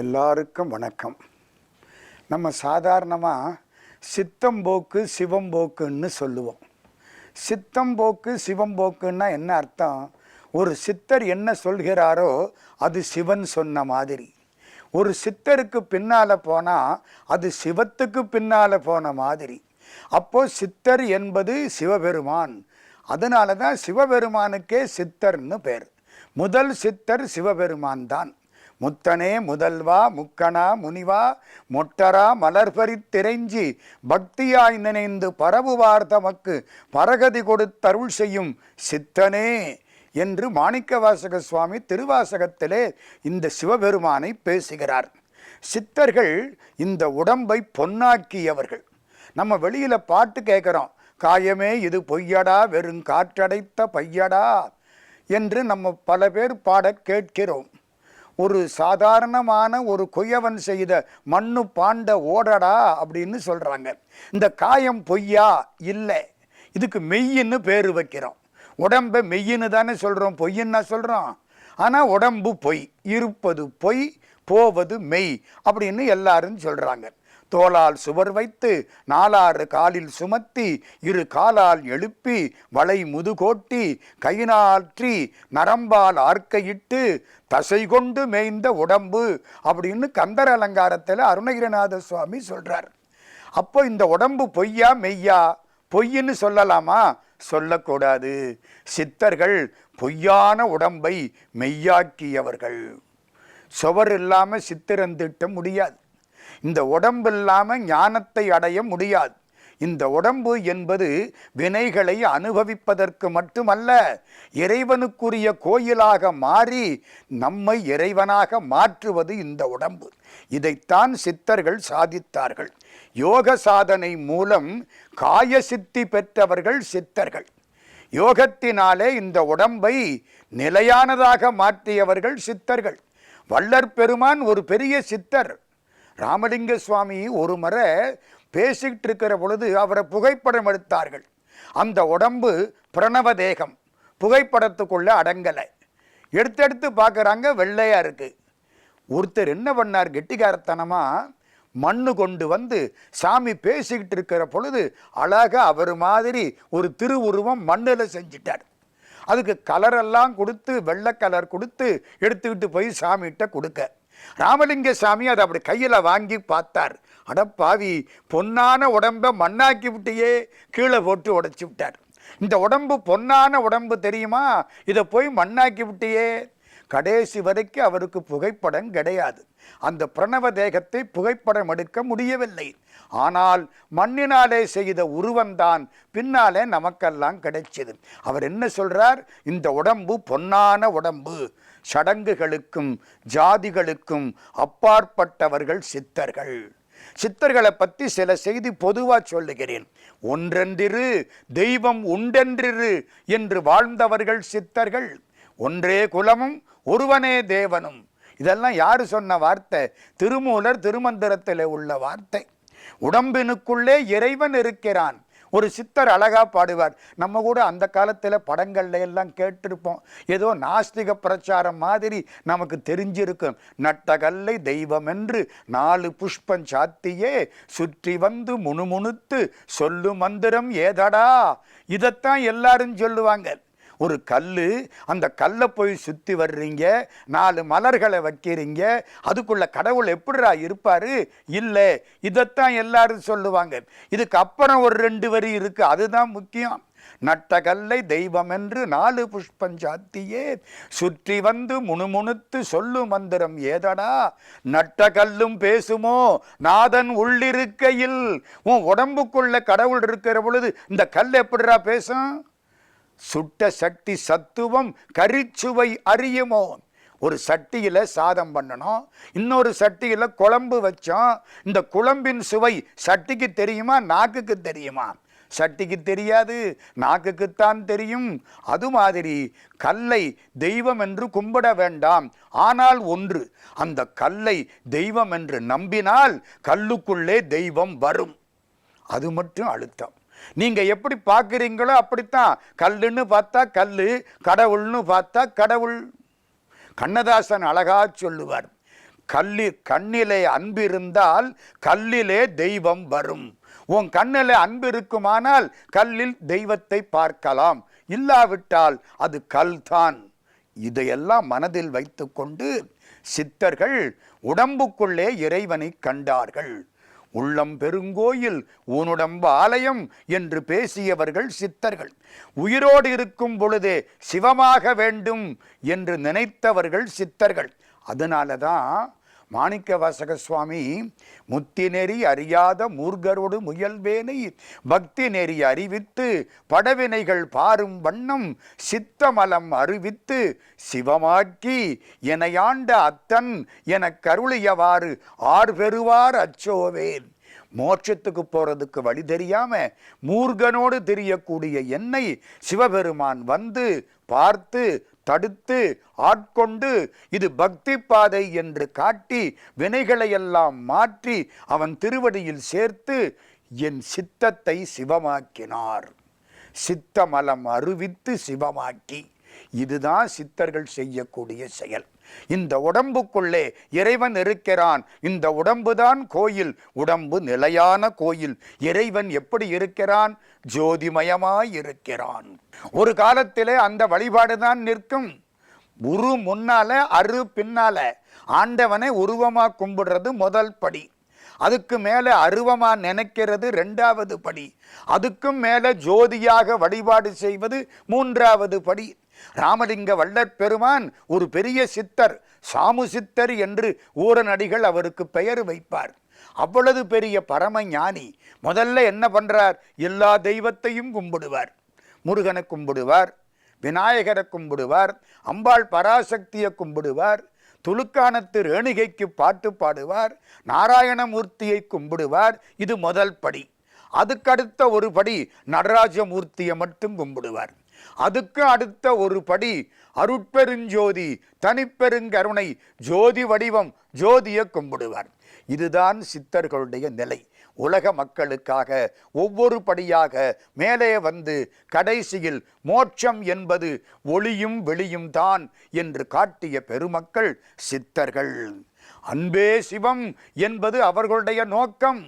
எல்லாருக்கும் வணக்கம். நம்ம சாதாரணமாக சித்தம்போக்கு சிவம்போக்குன்னு சொல்லுவோம். சித்தம்போக்கு சிவம்போக்குன்னா என்ன அர்த்தம்? ஒரு சித்தர் என்ன சொல்கிறாரோ அது சிவன் சொன்ன மாதிரி. ஒரு சித்தருக்கு பின்னால் போனால் அது சிவத்துக்கு பின்னால் போன மாதிரி. அப்போது சித்தர் என்பது சிவபெருமான். அதனால தான் சிவபெருமானுக்கே சித்தர்னு பேர். முதல் சித்தர் சிவபெருமான் தான். முத்தனே முதல்வா முக்கணா முனிவா மொட்டரா மலர்பரித்திரைஞ்சி பக்தியாய் நினைந்து பரவுவார் தமக்கு பரகதி கொடுத்தருள் செய்யும் சித்தனே என்று மாணிக்கவாசக சுவாமி திருவாசகத்திலே இந்த சிவபெருமானை பேசுகிறார். சித்தர்கள் இந்த உடம்பை பொன்னாக்கியவர்கள். நம்ம வெளியில் பாட்டு கேட்குறோம், காயமே இது பொய்யடா வெறும் காற்றடைத்த பையடா என்று நம்ம பல பேர் பாட கேட்கிறோம். ஒரு சாதாரணமான ஒரு குயவன் செய்த மண்ணு பாண்ட ஓடடா அப்படின்னு சொல்கிறாங்க. இந்த காயம் பொய்யா? இல்லை, இதுக்கு மெய்யின்னு பேர் வைக்கிறோம். உடம்பை மெய்யின்னு தானே சொல்கிறோம், பொய்யின்னா சொல்கிறோம். ஆனால் உடம்பு பொய், இருப்பது பொய், போவது மெய் அப்படின்னு எல்லாரும் சொல்கிறாங்க. தோளால் சுவர் வைத்து நாலாறு காலில் சுமத்தி இரு காலால் எழுப்பி வளை முதுகோட்டி கையினாற்றி நரம்பால் ஆர்க்கையிட்டு தசை கொண்டு மேய்ந்த உடம்பு அப்படின்னு கந்தர் அலங்காரத்தில் அருணகிரிநாத சுவாமி சொல்றார். அப்போ இந்த உடம்பு பொய்யா மெய்யா? பொய்ன்னு சொல்லலாமா? சொல்லக்கூடாது. சித்தர்கள் பொய்யான உடம்பை மெய்யாக்கியவர்கள். சுவர் இல்லாமல் சித்திரம் திட்ட முடியாது. இந்த உடம்பு இல்லாமல் ஞானத்தை அடைய முடியாது. இந்த உடம்பு என்பது வினைகளை அனுபவிப்பதற்கு மட்டுமல்ல, இறைவனுக்குரிய கோயிலாக மாறி நம்மை இறைவனாக மாற்றுவது இந்த உடம்பு. இதைத்தான் சித்தர்கள் சாதித்தார்கள். யோக சாதனை மூலம் காய சித்தி பெற்றவர்கள் சித்தர்கள். யோகத்தினாலே இந்த உடம்பை நிலையானதாக மாற்றியவர்கள் சித்தர்கள். வள்ளற் பெருமான் ஒரு பெரிய சித்தர். ராமலிங்க சுவாமி ஒரு முறை பேசிக்கிட்டு இருக்கிற பொழுது அவரை புகைப்படம் எடுத்தார்கள். அந்த உடம்பு பிரணவ தேகம் புகைப்படத்துக்குள்ளே அடங்கலை. எடுத்து பார்க்குறாங்க, வெள்ளையாக இருக்குது. ஒருத்தர் என்ன பண்ணார், கெட்டிக்காரத்தனமாக மண்ணு கொண்டு வந்து சாமி பேசிக்கிட்டு இருக்கிற பொழுது அழகாக அவர் மாதிரி ஒரு திருவுருவம் மண்ணில் செஞ்சிட்டார். அதுக்கு கலரெல்லாம் கொடுத்து வெள்ளை கலர் கொடுத்து எடுத்துக்கிட்டு போய் சாமிகிட்ட கொடுக்க, ராமலிங்க சாமி அதை அப்படி கையில் வாங்கி பார்த்தார். அடப்பாவி, பொன்னான உடம்பை மண்ணாக்கி விட்டியே, கீழே போட்டு உடைச்சி விட்டார். இந்த உடம்பு பொன்னான உடம்பு தெரியுமா, இதை போய் மண்ணாக்கி விட்டியே. கடைசி வரைக்கும் அவருக்கு புகைப்படம் கிடையாது. அந்த பிரணவ தேகத்தை புகைப்படம் எடுக்க முடியவில்லை. ஆனால் மண்ணினாலே செய்த உருவம்தான் பின்னாலே நமக்கெல்லாம் கிடைச்சது. அவர் என்ன சொல்றார், இந்த உடம்பு பொன்னான உடம்பு. சடங்குகளுக்கும் ஜாதிகளுக்கும் அப்பாற்பட்டவர்கள் சித்தர்கள். சித்தர்களை பற்றி சில செய்தி பொதுவாக சொல்லுகிறேன். ஒன்றென்றிரு தெய்வம் உண்டென்றிரு என்று வாழ்ந்தவர்கள் சித்தர்கள். ஒன்றே குலமும் ஒருவனே தேவனும். இதெல்லாம் யாரு சொன்ன வார்த்தை? திருமூலர் திருமந்திரத்தில் உள்ள வார்த்தை. உடம்பினுக்குள்ளே இறைவன் இருக்கிறான். ஒரு சித்தர் அழகா பாடுவார். நம்ம கூட அந்த காலத்தில் படங்கள்ல எல்லாம் கேட்டிருப்போம். ஏதோ நாஸ்திக பிரச்சாரம் மாதிரி நமக்கு தெரிஞ்சிருக்கும். நட்டகல்லை தெய்வம் என்று 4 புஷ்பம் சாத்தியே சுற்றி வந்து முணுமுணுத்து சொல்லு மந்திரம் ஏதடா. இதைத்தான் எல்லாரும் சொல்லுவாங்க. ஒரு கல், அந்த கல்லை போய் சுற்றி வர்றீங்க, 4 மலர்களை வைக்கிறீங்க, அதுக்குள்ள கடவுள் எப்படிரா இருப்பாரு? இல்லை, இதைத்தான் எல்லாரும் சொல்லுவாங்க. இதுக்கு அப்புறம் ஒரு 2 வரி இருக்கு, அதுதான் முக்கியம். நட்டகல்லை தெய்வம் என்று 4 புஷ்பம் சாத்தியே சுற்றி வந்து முணுமுணுத்து சொல்லு மந்திரம் ஏதடா. நட்டகல்லும் பேசுமோ நாதன் உள்ளிருக்கையில். உன் உடம்புக்குள்ள கடவுள் இருக்கிற பொழுது இந்த கல் எப்படிரா பேசும்? சுட்ட சக்தி சத்துவம் கரிச்சுவை அறியுமோ. ஒரு சட்டியில் சாதம் பண்ணணும், இன்னொரு சட்டியில் குழம்பு வச்சோம். இந்த குழம்பின் சுவை சட்டிக்கு தெரியுமா, நாக்குக்கு தெரியுமா? சட்டிக்கு தெரியாது, நாக்குக்குத்தான் தெரியும். அது மாதிரி கல்லை தெய்வம் என்று கும்பிட வேண்டாம். ஆனால் ஒன்று, அந்த கல்லை தெய்வம் என்று நம்பினால் கல்லுக்குள்ளே தெய்வம் வரும். அது மட்டும் அழுத்தம். நீங்க எப்படி பார்க்குறீங்களோ அப்படித்தான். கல்லுன்னு பார்த்தா கல்லு, கடவுள்னு பார்த்தா கடவுள். கண்ணதாசன் அழகா சொல்லுவார், கண்ணிலே அன்பு இருந்தால் கல்லிலே தெய்வம் வரும். உன் கண்ணிலே அன்பு இருக்குமானால் கல்லில் தெய்வத்தை பார்க்கலாம், இல்லாவிட்டால் அது கல்தான். இதையெல்லாம் மனதில் வைத்துக்கொண்டு சித்தர்கள் உடம்புக்குள்ளே இறைவனை கண்டார்கள். உள்ளம் பெருங்கோயில் ஊனுடம்பு ஆலயம் என்று பேசியவர்கள் சித்தர்கள். உயிரோடு இருக்கும் பொழுதே சிவமாக வேண்டும் என்று நினைத்தவர்கள் சித்தர்கள். அதனால தான் மாணிக்கவாசக சுவாமி முத்தி நெறி அறியாத மூர்கரோடு முயல்வேனை பக்தி நெறி அறிவித்து படவினைகள் பாரும் வண்ணம் சித்தமலம் அறிவித்து சிவமாக்கி எனையாண்ட அத்தன் என கருளியவாறு பெறுவார் அச்சோவேன். மோட்சத்துக்கு போறதுக்கு வழி தெரியாம மூர்கனோடு தெரியக்கூடிய என்னை சிவபெருமான் வந்து பார்த்து தடுத்து ஆட்கொண்டு இது பக்தி பாதை என்று காட்டி வினைகளையெல்லாம் மாற்றி அவன் திருவடியில் சேர்த்து என் சித்தத்தை சிவமாக்கினார். சித்தமலம் அறிவித்து சிவமாக்கி, இதுதான் சித்தர்கள் செய்யக்கூடிய செயல். இந்த உடம்புக்குள்ளே இறைவன் இருக்கிறான். இந்த உடம்புதான் கோயில். உடம்பு நிலையான கோயில். இறைவன் எப்படி இருக்கிறான்? ஜோதிமயமாய் இருக்கிறான். ஒரு காலத்திலே அந்த வழிபாடுதான் நிற்கும். உரு முன்னால அரு பின்னால. ஆண்டவனை உருவமா கும்பிடுறது முதல் படி. அதுக்கு மேல அருவமா நினைக்கிறது இரண்டாவது படி. அதுக்கும் மேல ஜோதியாக வழிபாடு செய்வது மூன்றாவது படி. ராமலிங்க வள்ளற் பெருமான் ஒரு பெரிய சித்தர், சாமு சித்தர் என்று ஊரனடிகள் அவருக்கு பெயர் வைப்பார். அவ்வளவு பெரிய பரம ஞானி. முதல்ல என்ன பண்றார்? எல்லா தெய்வத்தையும் கும்பிடுவார். முருகனை கும்பிடுவார், விநாயகரை கும்பிடுவார், அம்பாள் பராசக்தியை கும்பிடுவார், துலுக்கானத்து ரேணுகைக்கு பாட்டு பாடுவார், நாராயணமூர்த்தியை கும்பிடுவார். இது முதல் படி. அதுக்கடுத்த ஒரு படி நடராஜமூர்த்தியை மட்டும் கும்பிடுவார். அதுக்கு அடுத்த ஒரு படி அருட்பெருஞ்சோதி தனிப்பெருங்கருணை ஜோதி வடிவம் ஜோதியை கும்பிடுவார். இதுதான் சித்தர்களுடைய நிலை. உலக மக்களுக்காக ஒவ்வொரு படியாக மேலே வந்து கடைசியில் மோட்சம் என்பது ஒளியும் வெளியும் தான் என்று காட்டிய பெருமக்கள் சித்தர்கள். அன்பே சிவம் என்பது அவர்களுடைய நோக்கம்.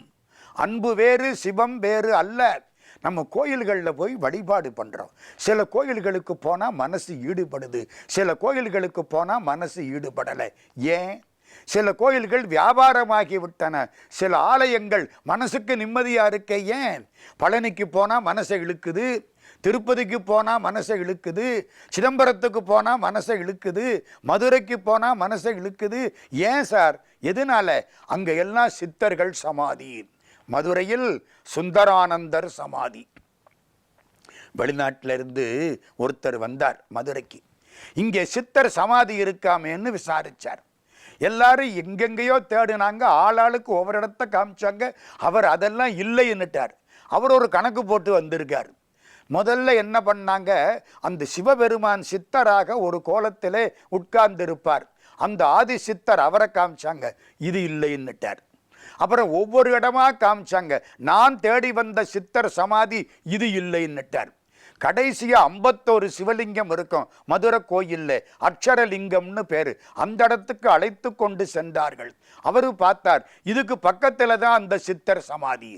அன்பு வேறு, சிவம் வேறு அல்ல. நம்ம கோயில்களில் போய் வழிபாடு பண்ணுறோம். சில கோயில்களுக்கு போனால் மனசு ஈடுபடுது, சில கோயில்களுக்கு போனால் மனசு ஈடுபடலை. ஏன்? சில கோயில்கள் வியாபாரமாகி விட்டன. சில ஆலயங்கள் மனசுக்கு நிம்மதியாக இருக்க. ஏன்? பழனிக்கு போனால் மனசை இழுக்குது, திருப்பதிக்கு போனால் மனசை இழுக்குது, சிதம்பரத்துக்கு போனால் மனசை இழுக்குது, மதுரைக்கு போனால் மனசை இழுக்குது. ஏன் சார்? எதனால? அங்கே எல்லாம் சித்தர்கள் சமாதி. மதுரையில் சுந்தரானந்தர் சமாதி. வெளிநாட்டிலிருந்து ஒருத்தர் வந்தார் மதுரைக்கு. இங்கே சித்தர் சமாதி இருக்காமேன்னு விசாரிச்சார். எல்லாரும் எங்கெங்கேயோ தேடினாங்க, ஆளாளுக்கு ஒவ்வொரு இடத்த காமிச்சாங்க. அவர் அதெல்லாம் இல்லைன்னுட்டார். அவர் ஒரு கணக்கு போட்டு வந்திருக்கார். முதல்ல என்ன பண்ணாங்க? அந்த சிவபெருமான் சித்தராக ஒரு கோலத்திலே உட்கார்ந்திருப்பார். அந்த ஆதி சித்தர் அவரை காமிச்சாங்க. இது இல்லைன்னுட்டார். அப்புறம் ஒவ்வொரு இடமா காமிச்சாங்க. நான் தேடி வந்த சித்தர் சமாதி இது இல்லைன்னுட்டார். கடைசியா 51 சிவலிங்கம் இருக்கும் மதுரை கோயில்ல. அக்ஷரலிங்கம்னு பேரு. அந்த இடத்துக்கு அழைத்து கொண்டு சென்றார்கள். அவரு பார்த்தார், இதுக்கு பக்கத்துல தான் அந்த சித்தர் சமாதி.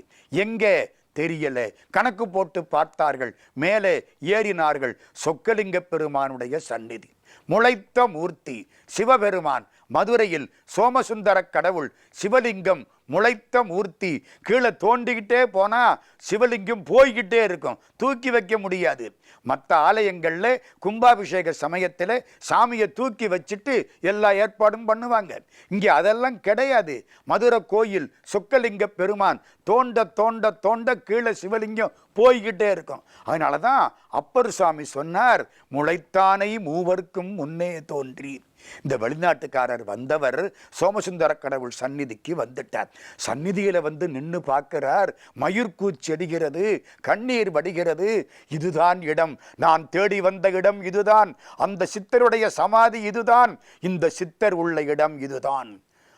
எங்கே தெரியல. கணக்கு போட்டு பார்த்தார்கள். மேலே ஏறினார்கள். சொக்கலிங்க பெருமானுடைய சந்நிதி. முளைத்த மூர்த்தி சிவபெருமான். மதுரையில் சோமசுந்தர கடவுள் சிவலிங்கம் முளைத்த மூர்த்தி. கீழே தோண்டிக்கிட்டே போனா சிவலிங்கம் போய்கிட்டே இருக்கும், தூக்கி வைக்க முடியாது. மற்ற ஆலயங்களில் கும்பாபிஷேக சமயத்தில் சாமியை தூக்கி வச்சுட்டு எல்லா ஏற்பாடும் பண்ணுவாங்க. இங்கே அதெல்லாம் கிடையாது. மதுரை கோயில் சொக்கலிங்க பெருமான் தோண்ட தோண்ட தோண்ட கீழே சிவலிங்கம் போய்கிட்டே இருக்கும். அதனால தான் அப்பர் சாமி சொன்னார், முளைத்தானை மூவர்க்கும் முன்னே தோன்றி. இந்த வெளிநாட்டுக்காரர் வந்தவர் சோமசுந்தர கடவுள் சந்நிதிக்கு வந்துட்டார். சந்நிதியில வந்து நின்று பார்க்கிறார். மயிர்கூச்செடிகிறது, கண்ணீர் வடிகிறது. இதுதான் இடம், நான் தேடி வந்த இடம் இதுதான். அந்த சித்தருடைய சமாதி இதுதான். இந்த சித்தர் உள்ள இடம் இதுதான்.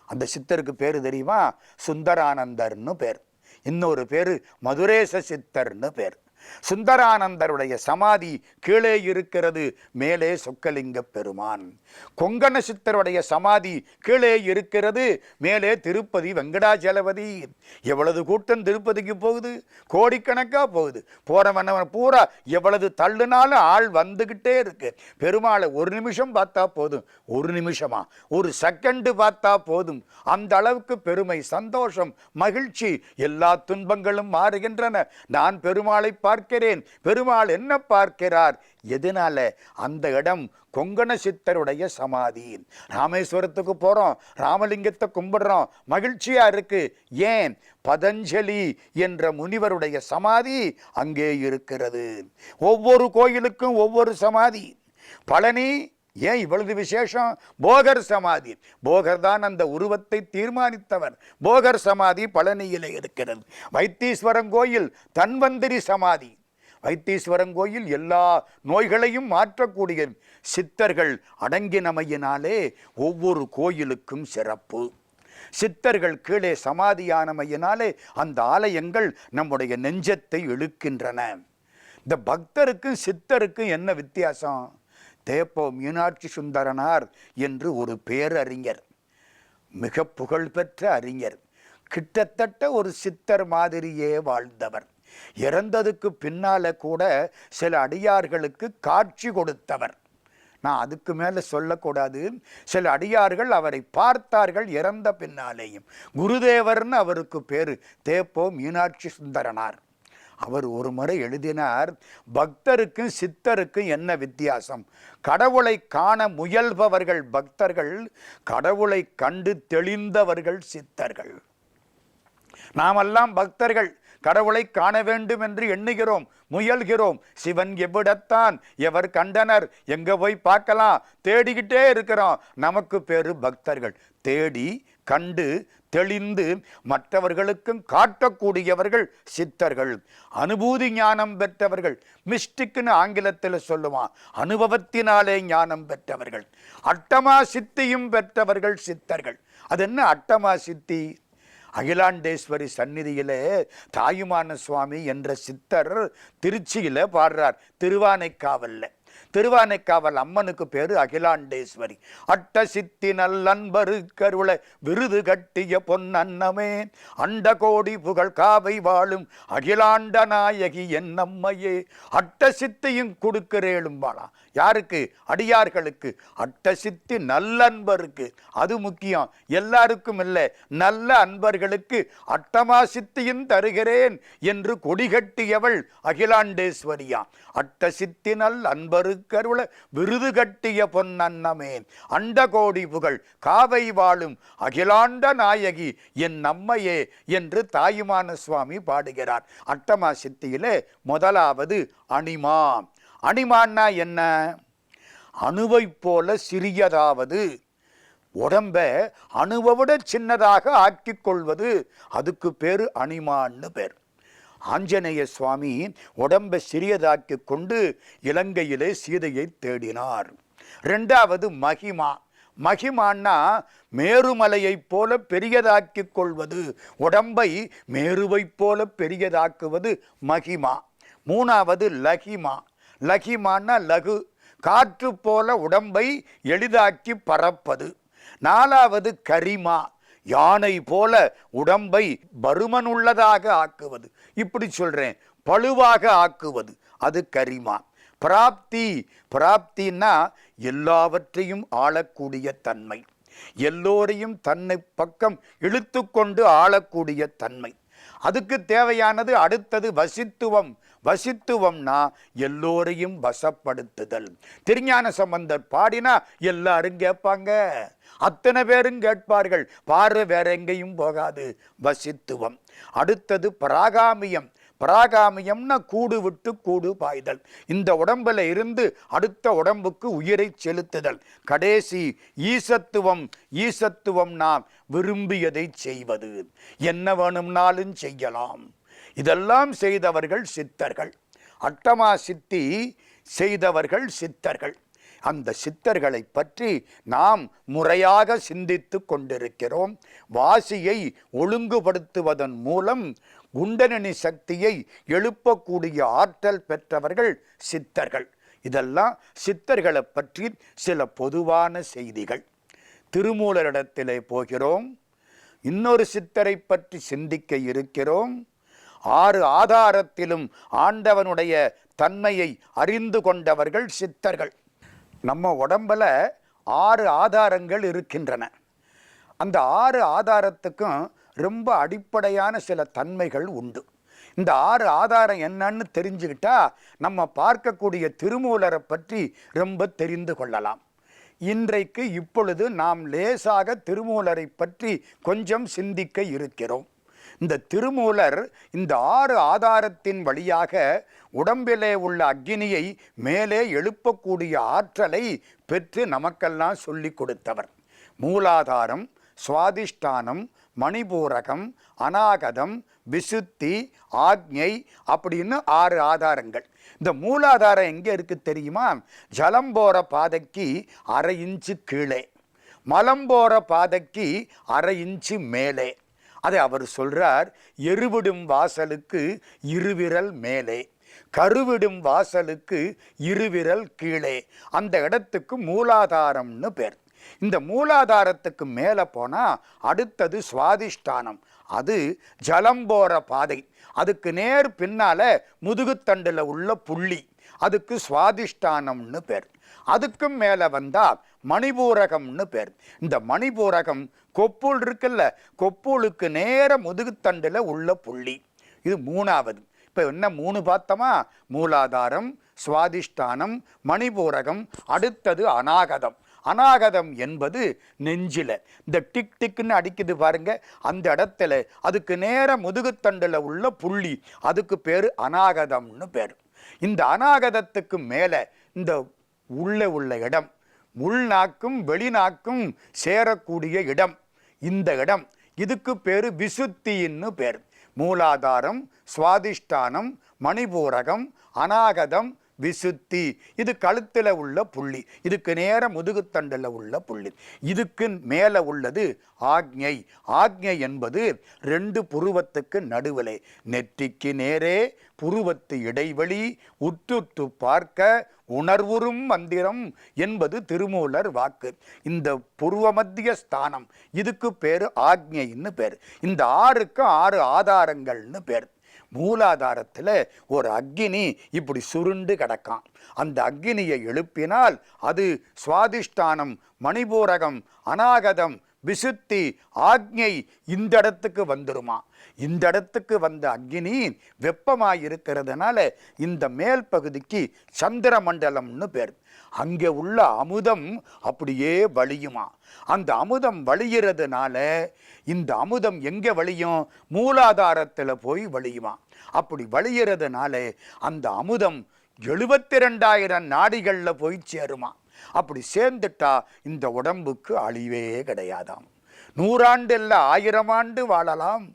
அந்த சித்தருக்கு பேரு தெரியுமா? சுந்தரானந்தர்னு பேர். இன்னொரு பேரு மதுரேச சித்தர்னு பேர். சுந்தரானந்தருடைய சமாதி கீழே இருக்கிறது, மேலே சொக்கலிங்க பெருமான். கொங்கண சித்தருடைய சமாதி கீழே இருக்கிறது, மேலே திருப்பதி வெங்கடாஜலபதி. எவ்வளவு கூட்டம் திருப்பதிக்கு போகுது, கோடிக்கணக்காக போகுது. போறவனவன் பூரா எவ்வளவு தள்ளுனாலும் ஆள் வந்துகிட்டே இருக்கு. பெருமாளை ஒரு நிமிஷம் பார்த்தா போதும், ஒரு நிமிஷமா ஒரு செகண்டு பார்த்தா போதும். அந்த அளவுக்கு பெருமை, சந்தோஷம், மகிழ்ச்சி. எல்லா துன்பங்களும் மாறுகின்றன. நான் பெருமாளை பார்க்கிறேன், பெருமாள் என்ன பார்க்கிறார்? எதனால? அந்த இடம் கொங்கண சித்தருடைய சமாதி. ராமேஸ்வரத்துக்கு போறோம், ராமலிங்கத்தை கும்பிடுறோம், மகிழ்ச்சியா இருக்கு. ஏன்? பதஞ்சலி என்ற முனிவருடைய சமாதி அங்கே இருக்கிறது. ஒவ்வொரு கோயிலுக்கும் ஒவ்வொரு சமாதி. பழனி ஏன் இவ்வளவு விசேஷம்? போகர் சமாதி. போகர் தான் அந்த உருவத்தை தீர்மானித்தவர். போகர் சமாதி பழனியிலே இருக்கிறது. வைத்தீஸ்வரன் கோயில் தன்வந்திரி சமாதி. வைத்தீஸ்வரன் கோயில் எல்லா நோய்களையும் மாற்றக்கூடிய சித்தர்கள் அடங்கினமையினாலே ஒவ்வொரு கோயிலுக்கும் சிறப்பு. சித்தர்கள் கீழே சமாதியானமையினாலே அந்த ஆலயங்கள் நம்முடைய நெஞ்சத்தை இழுக்கின்றன. இந்த பக்தருக்கும் சித்தருக்கும் என்ன வித்தியாசம்? தேப்போ மீனாட்சி சுந்தரனார் என்று ஒரு பேரறிஞர், மிக புகழ்பெற்ற அறிஞர், கிட்டத்தட்ட ஒரு சித்தர் மாதிரியே வாழ்ந்தவர். இறந்ததுக்கு பின்னால கூட சில அடியார்களுக்கு காட்சி கொடுத்தவர். நான் அதுக்கு மேலே சொல்லக்கூடாது. சில அடியார்கள் அவரை பார்த்தார்கள் இறந்த பின்னாலேயும். குருதேவர்னு அவருக்கு பேரு, தேப்போ மீனாட்சி சுந்தரனார். அவர் ஒரு முறை எழுதினார், பக்தருக்கும் சித்தருக்கும் என்ன வித்தியாசம்? கடவுளை காண முயல்பவர்கள் பக்தர்கள், கடவுளை கண்டு தெளிந்தவர்கள் சித்தர்கள். நாமெல்லாம் பக்தர்கள், கடவுளை காண வேண்டும் என்று எண்ணுகிறோம், முயல்கிறோம். சிவன் எவ்விடத்தான், எவர் கண்டனர், எங்க போய் பார்க்கலாம், தேடிக்கிட்டே இருக்கிறோம். நமக்கு பேரு பக்தர்கள். தேடி கண்டு தெளிந்து மற்றவர்களுக்கும் காட்டக்கூடியவர்கள் சித்தர்கள். அனுபூதி ஞானம் பெற்றவர்கள், மிஸ்டிக்னு ஆங்கிலத்தில் சொல்லுவான், அனுபவத்தினாலே ஞானம் பெற்றவர்கள். அட்டமா சித்தியும் பெற்றவர்கள் சித்தர்கள். அது என்ன அட்டமா சித்தி? அகிலாண்டேஸ்வரி சந்நிதியிலே தாயுமான சுவாமி என்ற சித்தர் திருச்சியில பாடுறார், திருவானைக்காவல்ல. திருவானைக்காவல் அம்மனுக்கு பேரு அகிலாண்டேஸ்வரி. அட்ட சித்தி நல்லன்பரு கருள விருது கட்டிய பொன்னன்னமே, அண்ட கோடி புகழ் காவை வாழும் அகிலாண்ட நாயகி என்னம்மையே. அட்ட சித்தியும் கொடுக்கிறேளும் வாழா. யாருக்கு? அடியார்களுக்கு. அட்ட சித்தி நல்லன்பருக்கு, அது முக்கியம். எல்லாருக்கும் இல்லை, நல்ல அன்பர்களுக்கு அட்டமா சித்தியும் தருகிறேன் என்று கொடிகட்டியவள் அகிலாண்டேஸ்வரியா. அட்ட சித்தி நல் அன்பருக்கருள விருது கட்டிய பொன்னன்னமே, அண்ட கோடி புகழ் காவை வாழும் அகிலாண்ட நாயகி என் நம்மையே என்று தாயுமான சுவாமி பாடுகிறார். அட்டமா சித்தியிலே முதலாவது அணிமா. அணிமான்னா என்ன? அணுவை போல சிறியதாவது, உடம்ப அணுவை விட சின்னதாக ஆக்கிக் கொள்வது, அதுக்கு பேரு அணிமான்னு பேர். ஆஞ்சநேய சுவாமி உடம்பை சிறியதாக்கி கொண்டு இலங்கையிலே சீதையை தேடினார். ரெண்டாவது மகிமா. மகிமான்னா மேருமலையை போல பெரியதாக்கி கொள்வது, உடம்பை மேருவை போல பெரியதாக்குவது மகிமா. மூணாவது லகிமா. லகிமான்னா லகு, காற்று போல உடம்பை எளிதாக்கி பறப்பது. நாலாவது கரிமா, யானை போல உடம்பை பருமனுள்ளதாக ஆக்குவது. இப்படி சொல்றேன், பழுவாக ஆக்குவது, அது கரிமா. பிராப்தி. பிராப்தின்னா எல்லாவற்றையும் ஆளக்கூடிய தன்மை, எல்லோரையும் தன்னை பக்கம் இழுத்து கொண்டு ஆளக்கூடிய தன்மை. அதுக்கு தேவையானது அடுத்தது வசித்துவம். வசித்துவம்னா எல்லோரையும் வசப்படுத்துதல். திருஞான சம்பந்தர் பாடினா எல்லாரும் கேட்பாங்க, அத்தனை பேரும் கேட்பார்கள், பார்வை வேற எங்கேயும் போகாது. வசித்துவம். அடுத்தது பராகாமியம். பராகாமியம்னா கூடு விட்டு கூடு பாய்தல். இந்த உடம்புல இருந்து அடுத்த உடம்புக்கு உயிரை செலுத்துதல். கடைசி ஈசத்துவம். ஈசத்துவம் நாம் விரும்பியதை செய்வது, என்ன வேணும்னாலும் செய்யலாம். இதெல்லாம் செய்தவர்கள் சித்தர்கள். அட்டமா சித்தி செய்தவர்கள் சித்தர்கள். அந்த சித்தர்களை பற்றி நாம் முறையாக சிந்தித்து கொண்டிருக்கிறோம். வாசியை ஒழுங்குபடுத்துவதன் மூலம் குண்டலினி சக்தியை எழுப்பக்கூடிய ஆற்றல் பெற்றவர்கள் சித்தர்கள். இதெல்லாம் சித்தர்களை பற்றி சில பொதுவான செய்திகள். திருமூலரிடத்திலே போகிறோம். இன்னொரு சித்தரை பற்றி சிந்திக்க இருக்கிறோம். 6 ஆதாரத்திலும் ஆண்டவனுடைய தன்மையை அறிந்து கொண்டவர்கள் சித்தர்கள். நம்ம உடம்புல 6 ஆதாரங்கள் இருக்கின்றன. அந்த 6 ஆதாரத்துக்கும் ரொம்ப அடிப்படையான சில தன்மைகள் உண்டு. இந்த 6 ஆதாரம் என்னன்னு தெரிஞ்சுக்கிட்டா நம்ம பார்க்கக்கூடிய திருமூலரை பற்றி ரொம்ப தெரிந்து கொள்ளலாம். இன்றைக்கு இப்பொழுது நாம் லேசாக திருமூலரை பற்றி கொஞ்சம் சிந்திக்க இருக்கிறோம். இந்த திருமூலர் இந்த 6 ஆதாரத்தின் வழியாக உடம்பிலே உள்ள அக்னியை மேலே எழுப்பக்கூடிய ஆற்றலை பெற்று நமக்கெல்லாம் சொல்லி கொடுத்தவர். மூலாதாரம், சுவாதிஷ்டானம், மணிபூரகம், அநாகதம், விசுத்தி, ஆக்ஞை அப்படின்னு 6 ஆதாரங்கள். இந்த மூலாதாரம் எங்கே இருக்கு தெரியுமா? ஜலம் போற பாதைக்கு 1/2 இன்ச்சு கீழே, மலம் போற பாதைக்கு 1/2 இன்ச்சு மேலே. அதை அவர் சொல்றார், எருவிடும் வாசலுக்கு 2 விரல் மேலே, கருவிடும் வாசலுக்கு 2 விரல் கீழே. அந்த இடத்துக்கு மூலாதாரம்னு பேர். இந்த மூலாதாரத்துக்கு மேலே போனால் அடுத்தது சுவாதிஷ்டானம். அது ஜலம் போகிற பாதை. அதுக்கு நேர் பின்னால் முதுகுத்தண்டில் உள்ள புள்ளி, அதுக்கு சுவாதிஷ்டானம்னு பேர். அதுக்கும் மேலே வந்தால் மணிபூரகம்னு பேர். இந்த மணிபூரகம் கொப்புள் இருக்குல்ல, கொப்புளுக்கு நேர முதுகுத்தண்டில் உள்ள புள்ளி. இது 3வது. இப்போ என்ன 3 பார்த்தோமா? மூலாதாரம், சுவாதிஷ்டானம், மணிபூரகம், அடுத்தது அநாகதம். அநாகதம் என்பது நெஞ்சில் இந்த டிக் டிக்னு அடிக்குது பாருங்க, அந்த இடத்துல அதுக்கு நேர முதுகுத்தண்டில் உள்ள புள்ளி, அதுக்கு பேர் அநாகதம்னு பேர். இந்த அநாகதத்துக்கு மேலே இந்த உள்ளே உள்ள இடம், உள்நாக்கும் வெளிநாக்கும் சேரக்கூடிய இடம், இந்த இடம், இதுக்கு பேர் விசுத்தின்னு பேர். மூலாதாரம், சுவாதிஷ்டானம், மணிபூரகம், அநாகதம், விசுத்தி. இது கழுத்தில் உள்ள புள்ளி, இதுக்கு நேர முதுகுத்தண்டில் உள்ள புள்ளி. இதுக்கு மேலே உள்ளது ஆக்ஞை. ஆக்ஞை என்பது 2 புருவத்துக்கு நடுவிலே, நெற்றிக்கு நேரே புருவத்து இடைவெளி, உற்றுற்று பார்க்க உணர்வுறும் மந்திரம் என்பது திருமூலர் வாக்கு. இந்த புருவ மத்திய ஸ்தானம், இதுக்கு பேர் ஆக்ஞைன்னு பேர். இந்த 6க்கு 6 ஆதாரங்கள்னு பேர். மூலாதாரத்தில் ஒரு அக்னி இப்படி சுருண்டு கிடக்கான். அந்த அக்னியை எழுப்பினால் அது சுவாதிஷ்டானம், மணிபூரகம், அநாகதம், விசுத்தி, ஆக்ஞை இந்த இடத்துக்கு வந்துருமா. இந்த இடத்துக்கு வந்த அக்னி வெப்பமாயிருக்கிறதுனால இந்த மேல் பகுதிக்கு சந்திர மண்டலம்னு பேர். அங்கே உள்ள அமுதம் அப்படியே வழியுமா. அந்த அமுதம் வழிகிறதுனால இந்த அமுதம் எங்கே வழியும்? மூலாதாரத்தில் போய் வழியுமா. அப்படி வழிகிறதுனால அந்த அமுதம் 72,000 நாடிகளில் போய் சேருமா. அப்படி சேர்ந்துட்டா இந்த உடம்புக்கு அழிவே கிடையாதாம். 100 ஆண்டு இல்லை, 1000 ஆண்டு வாழலாம்.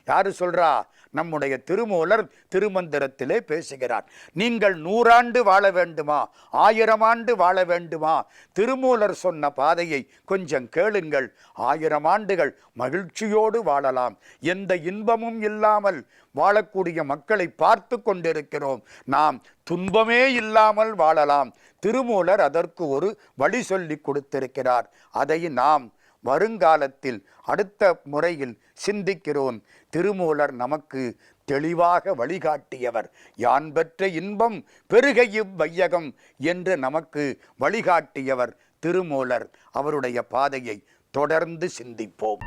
யாரு சொல்றா? நம்முடைய திருமூலர் திருமந்திரத்திலே பேசுகிறார். நீங்கள் 100 ஆண்டு வாழ வேண்டுமா, 1000 ஆண்டு வாழ வேண்டுமா? திருமூலர் சொன்ன பாதையை கொஞ்சம் கேளுங்கள். 1000 ஆண்டுகள் மகிழ்ச்சியோடு வாழலாம். எந்த இன்பமும் இல்லாமல் வாழக்கூடிய மக்களை பார்த்து கொண்டிருக்கிறோம். நாம் துன்பமே இல்லாமல் வாழலாம். திருமூலர் அதற்கு ஒரு வழி சொல்லி கொடுத்திருக்கிறார். அதை நாம் வருங்காலத்தில் அடுத்த முறையில் சிந்திக்கிறோம். திருமூலர் நமக்கு தெளிவாக வழிகாட்டியவர். யான் பெற்ற இன்பம் பெருக இவ்வையகம் என்று நமக்கு வழிகாட்டியவர் திருமூலர். அவருடைய பாதையை தொடர்ந்து சிந்திப்போம்.